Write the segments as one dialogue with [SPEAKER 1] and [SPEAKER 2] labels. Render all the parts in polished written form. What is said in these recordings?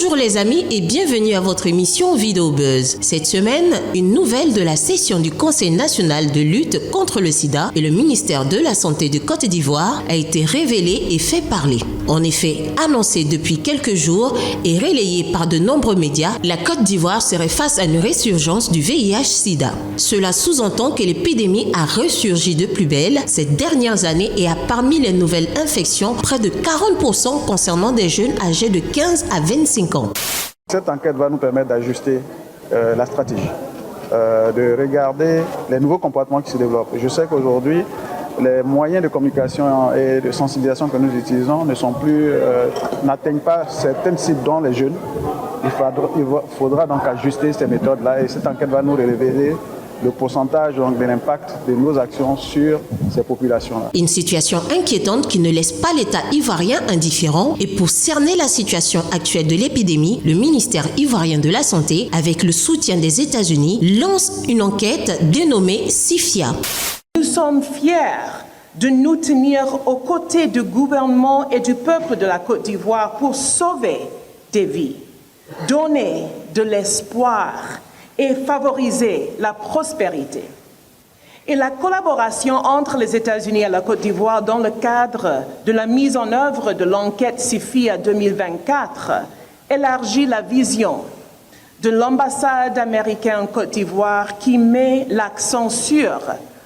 [SPEAKER 1] Bonjour les amis et bienvenue à votre émission Vidéo Buzz. Cette semaine, une nouvelle de la session du Conseil national de lutte contre le sida et le ministère de la Santé de Côte d'Ivoire a été révélée et fait parler. En effet, annoncée depuis quelques jours et relayée par de nombreux médias, la Côte d'Ivoire serait face à une résurgence du VIH-Sida. Cela sous-entend que l'épidémie a ressurgi de plus belle ces dernières années et a parmi les nouvelles infections près de 40% concernant des jeunes âgés de 15 à 25 ans.
[SPEAKER 2] Cette enquête va nous permettre d'ajuster la stratégie, de regarder les nouveaux comportements qui se développent. Je sais qu'aujourd'hui, les moyens de communication et de sensibilisation que nous utilisons n'atteignent pas certaines cibles dont les jeunes. Il faudra donc ajuster ces méthodes-là et cette enquête va nous révéler le pourcentage de l'impact de nos actions sur ces populations-là.
[SPEAKER 1] Une situation inquiétante qui ne laisse pas l'État ivoirien indifférent et pour cerner la situation actuelle de l'épidémie, le ministère ivoirien de la Santé, avec le soutien des États-Unis, lance une enquête dénommée SIFIA.
[SPEAKER 3] Nous sommes fiers de nous tenir aux côtés du gouvernement et du peuple de la Côte d'Ivoire pour sauver des vies, donner de l'espoir et favoriser la prospérité. Et la collaboration entre les États-Unis et la Côte d'Ivoire dans le cadre de la mise en œuvre de l'enquête SIFIA 2024 élargit la vision de l'ambassade américaine en Côte d'Ivoire qui met l'accent sur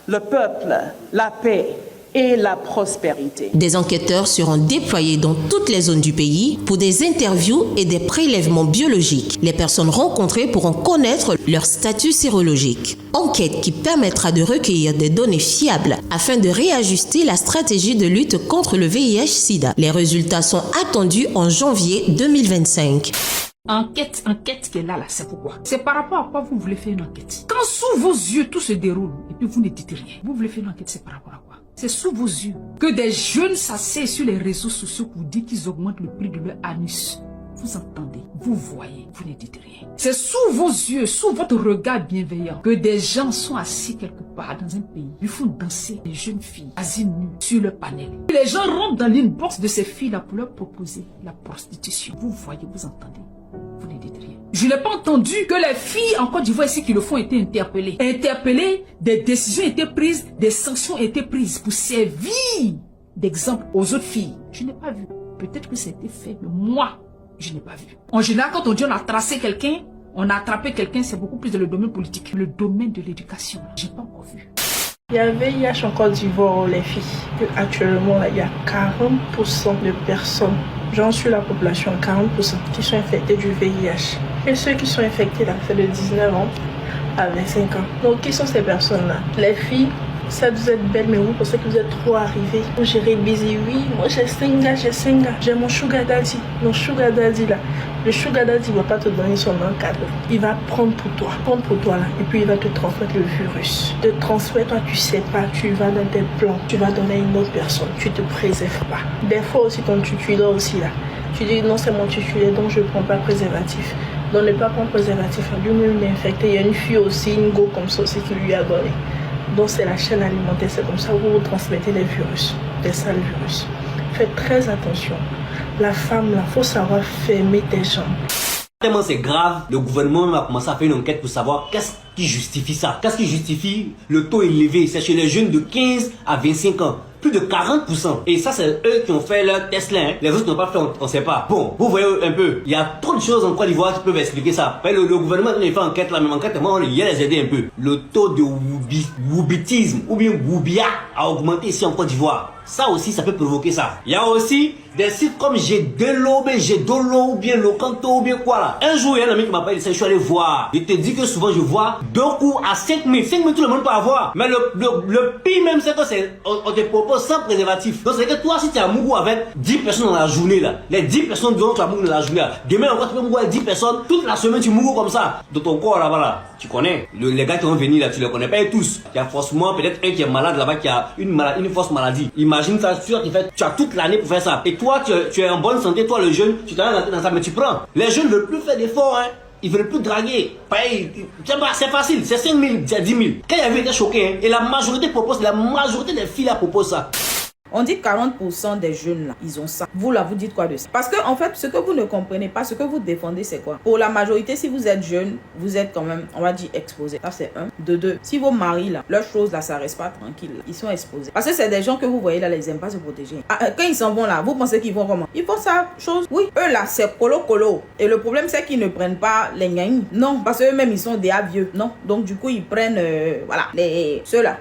[SPEAKER 3] le peuple, la paix et la prospérité.
[SPEAKER 1] Des enquêteurs seront déployés dans toutes les zones du pays pour des interviews et des prélèvements biologiques. Les personnes rencontrées pourront connaître leur statut sérologique. Enquête qui permettra de recueillir des données fiables afin de réajuster la stratégie de lutte contre le VIH-Sida. Les résultats sont attendus en janvier 2025.
[SPEAKER 4] Enquête qui est là, c'est pourquoi? C'est par rapport à quoi vous voulez faire une enquête. Quand sous vos yeux tout se déroule et puis vous ne dites rien, vous voulez faire une enquête, c'est par rapport à quoi? C'est sous vos yeux que des jeunes s'asseyent sur les réseaux sociaux pour dire qu'ils augmentent le prix de leur anus. Vous entendez, vous voyez, vous ne dites rien. C'est sous vos yeux, sous votre regard bienveillant que des gens sont assis quelque part dans un pays. Ils font danser des jeunes filles assis nues sur le panel. Les gens rentrent dans l'inbox de ces filles-là pour leur proposer la prostitution. Vous voyez, vous entendez. Vous ne dites rien. Je n'ai pas entendu que les filles en Côte d'Ivoire ici qui le font étaient interpellées. Interpellées, des décisions étaient prises, des sanctions étaient prises pour servir d'exemple aux autres filles. Je n'ai pas vu. Peut-être que ça a été fait, mais moi, je n'ai pas vu. En général, quand on dit on a tracé quelqu'un, on a attrapé quelqu'un, c'est beaucoup plus dans le domaine politique. Le domaine de l'éducation, je n'ai pas encore vu.
[SPEAKER 5] Il y a VIH en Côte d'Ivoire, les filles. Actuellement, là, il y a 40% de personnes, genre sur la population, 40% qui sont infectées du VIH. Et ceux qui sont infectés, là, c'est de 19 ans à 25 ans. Donc, qui sont ces personnes-là? Les filles, ça vous êtes belle, mais vous pensez que vous êtes trop arrivés. Vous gérez busy, oui, moi j'ai 5 gars, j'ai mon sugar daddy. Mon sugar daddy, là, le sugar daddy ne va pas te donner son encadre. Il va prendre pour toi là, et puis il va te transmettre le virus. Te transmettre, toi tu sais pas, tu vas dans tes plans, tu vas donner à une autre personne, tu te préserves pas. Des fois aussi ton titulaire aussi là, tu dis non c'est mon titulaire donc je ne prends pas préservatif. Donc ne pas prendre préservatif, lui-même est infecté. Il y a une fille aussi, une go comme ça aussi qui lui a donné. Donc c'est la chaîne alimentaire, c'est comme ça que vous transmettez les virus, des sales virus. Faites très attention. La femme, là, faut savoir fermer tes jambes.
[SPEAKER 6] Tellement c'est grave, le gouvernement même a commencé à faire une enquête pour savoir qu'est-ce qui justifie ça. Qu'est-ce qui justifie le taux élevé? C'est chez les jeunes de 15 à 25 ans. Plus de 40%. Et ça, c'est eux qui ont fait leur test là. Hein. Les autres n'ont pas fait, on ne sait pas. Bon, vous voyez un peu, il y a trop de choses en Côte d'Ivoire qui peuvent expliquer ça. Le gouvernement a fait enquête, la même enquête, moi, il y a les aider un peu. Le taux de woubitisme ou bien woubia a augmenté ici en Côte d'Ivoire. Ça aussi, ça peut provoquer ça. Il y a aussi des sites comme G2Lo, ou bien Locanto, ou bien quoi là. Un jour, il y a un ami qui m'a parlé de ça, je suis allé voir. Je te dis que souvent, je vois 2 coups à 5 000. 5 000, tout le monde peut avoir. Mais le pire même, c'est que on te propose sans préservatif. Donc, c'est que toi, si tu as mouru avec 10 personnes dans la journée là, les 10 personnes dont tu as mouru dans la journée là, demain encore, tu peux mourir avec 10 personnes, toute la semaine, tu mourras comme ça. Dans ton corps là-bas là. Tu connais. Les gars qui vont venir là, tu les connais pas tous. Il y a forcément peut-être un qui est malade là-bas, qui a une fausse maladie. Imagine ça, tu as toute l'année pour faire ça. Et toi, tu es en bonne santé, toi le jeune, tu t'en as dans ça, mais tu prends. Les jeunes ne veulent plus faire d'efforts, hein. Ils veulent plus draguer. C'est facile, c'est 5 000, c'est 10 000. Quand il y avait été choqué, hein, et la majorité des filles là proposent ça.
[SPEAKER 7] On dit 40% des jeunes là, ils ont ça. Vous là, vous dites quoi de ça? Parce que en fait, ce que vous ne comprenez pas, ce que vous défendez, c'est quoi? Pour la majorité, si vous êtes jeune, vous êtes quand même, on va dire, exposé. Ça, c'est un. De deux, si vos maris là, leurs choses là, ça reste pas tranquille. Là. Ils sont exposés. Parce que c'est des gens que vous voyez là, ils aiment pas se protéger. Quand ils s'en vont là, vous pensez qu'ils vont comment? Ils font ça chose. Oui, eux là, c'est colo. Et le problème, c'est qu'ils ne prennent pas les gagnes. Non, parce qu'eux-mêmes, ils sont déjà vieux. Non. Donc, du coup, ils prennent, voilà, ceux-là.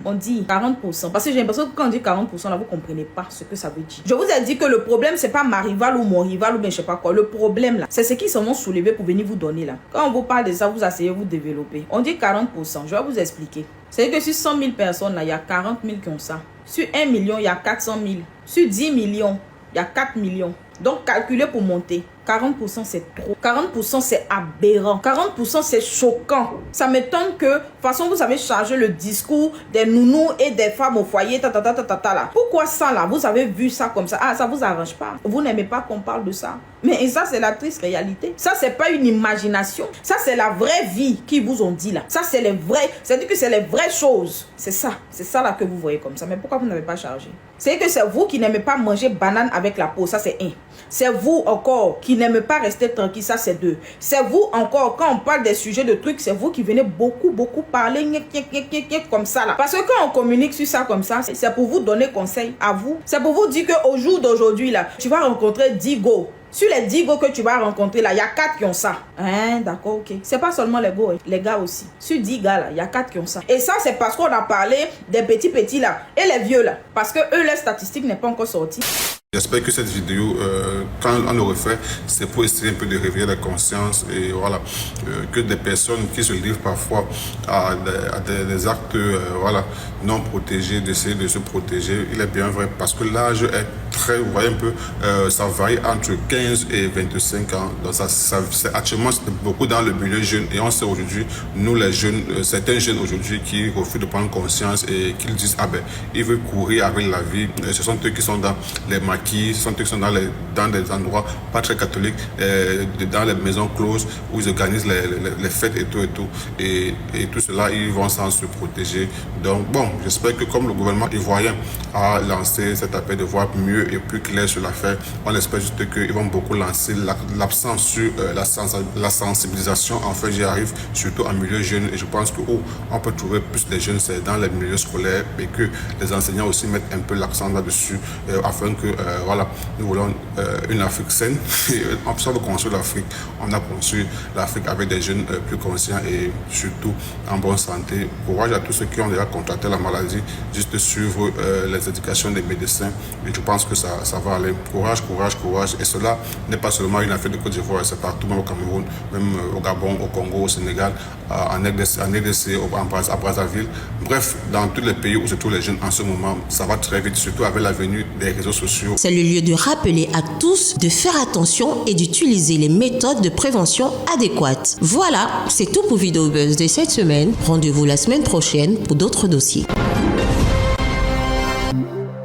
[SPEAKER 7] On dit 40%. Parce que j'ai l'impression que quand on dit 40%, là, vous comprenez pas ce que ça veut dire. Je vous ai dit que le problème, c'est pas ma rivale ou mon rival ou bien je sais pas quoi. Le problème, là, c'est ce qu'ils s'en vont soulever pour venir vous donner, là. Quand on vous parle de ça, vous asseyez, vous développez. On dit 40%. Je vais vous expliquer. C'est que sur 100 000 personnes, là, il y a 40 000 qui ont ça. Sur 1 million, il y a 400 000. Sur 10 millions, il y a 4 millions. Donc, calculez pour monter. 40% c'est trop. 40% c'est aberrant. 40% c'est choquant. Ça m'étonne que, de toute façon, vous avez chargé le discours des nounous et des femmes au foyer, là. Pourquoi ça, là? Vous avez vu ça comme ça. Ah, ça vous arrange pas. Vous n'aimez pas qu'on parle de ça. Mais ça, c'est la triste réalité. Ça, c'est pas une imagination. Ça, c'est la vraie vie qu'ils vous ont dit, là. Ça, c'est les vrais. C'est-à-dire que c'est les vraies choses. C'est ça. C'est ça, là, que vous voyez comme ça. Mais pourquoi vous n'avez pas chargé? C'est que c'est vous qui n'aimez pas manger banane avec la peau. Ça, c'est un. C'est vous encore qui n'aimez pas rester tranquille, ça c'est deux. C'est vous encore, quand on parle des sujets de trucs, c'est vous qui venez beaucoup parler comme ça là. Parce que quand on communique sur ça comme ça, c'est pour vous donner conseil à vous. C'est pour vous dire qu'au jour d'aujourd'hui là, tu vas rencontrer 10 go. Sur les 10 go que tu vas rencontrer là, il y a 4 qui ont ça. Hein, d'accord, ok. C'est pas seulement les go, les gars aussi. Sur 10 gars là, il y a 4 qui ont ça. Et ça, c'est parce qu'on a parlé des petits là et les vieux là. Parce que eux, les statistiques n'est pas encore sorties.
[SPEAKER 8] J'espère que cette vidéo, quand on le refait, c'est pour essayer un peu de réveiller la conscience et voilà, que des personnes qui se livrent parfois à des actes voilà, non protégés, d'essayer de se protéger, il est bien vrai parce que l'âge est très, vous voyez un peu, ça varie entre 15 et 25 ans. Donc actuellement, c'est beaucoup dans le milieu jeune et on sait aujourd'hui, nous les jeunes, certains jeunes aujourd'hui qui refusent de prendre conscience et qui disent, ah ben, ils veulent courir avec la vie. Ce sont eux qui sont dans les maquis, ce sont eux qui sont dans des endroits pas très catholiques, dans les maisons closes où ils organisent les fêtes et tout. Et tout cela, ils vont sans se protéger. Donc bon, j'espère que comme le gouvernement ivoirien a lancé cet appel de voir mieux et plus clair sur l'affaire, on espère juste qu'ils vont beaucoup lancer l'absence sur la sensibilisation. Enfin, j'y arrive, surtout en milieu jeune. Et je pense que on peut trouver plus de jeunes, c'est dans les milieux scolaires et que les enseignants aussi mettent un peu l'accent là-dessus afin que voilà, nous voulons une Afrique saine. En plus de construire l'Afrique, on a construit l'Afrique avec des jeunes plus conscients et surtout en bonne santé. Courage à tous ceux qui ont déjà contracté la maladie, juste suivre les éducations des médecins. Et je pense que ça va aller. Courage. Et cela n'est pas seulement une affaire de Côte d'Ivoire, c'est partout, même au Cameroun, même au Gabon, au Congo, au Sénégal, en RDC, à Brazzaville. Bref, dans tous les pays où se trouvent les jeunes en ce moment, ça va très vite, surtout avec la venue des réseaux sociaux.
[SPEAKER 1] C'est le lieu de rappeler à tous de faire attention et d'utiliser les méthodes de prévention adéquates. Voilà, c'est tout pour Vidéo Buzz de cette semaine. Rendez-vous la semaine prochaine pour d'autres dossiers.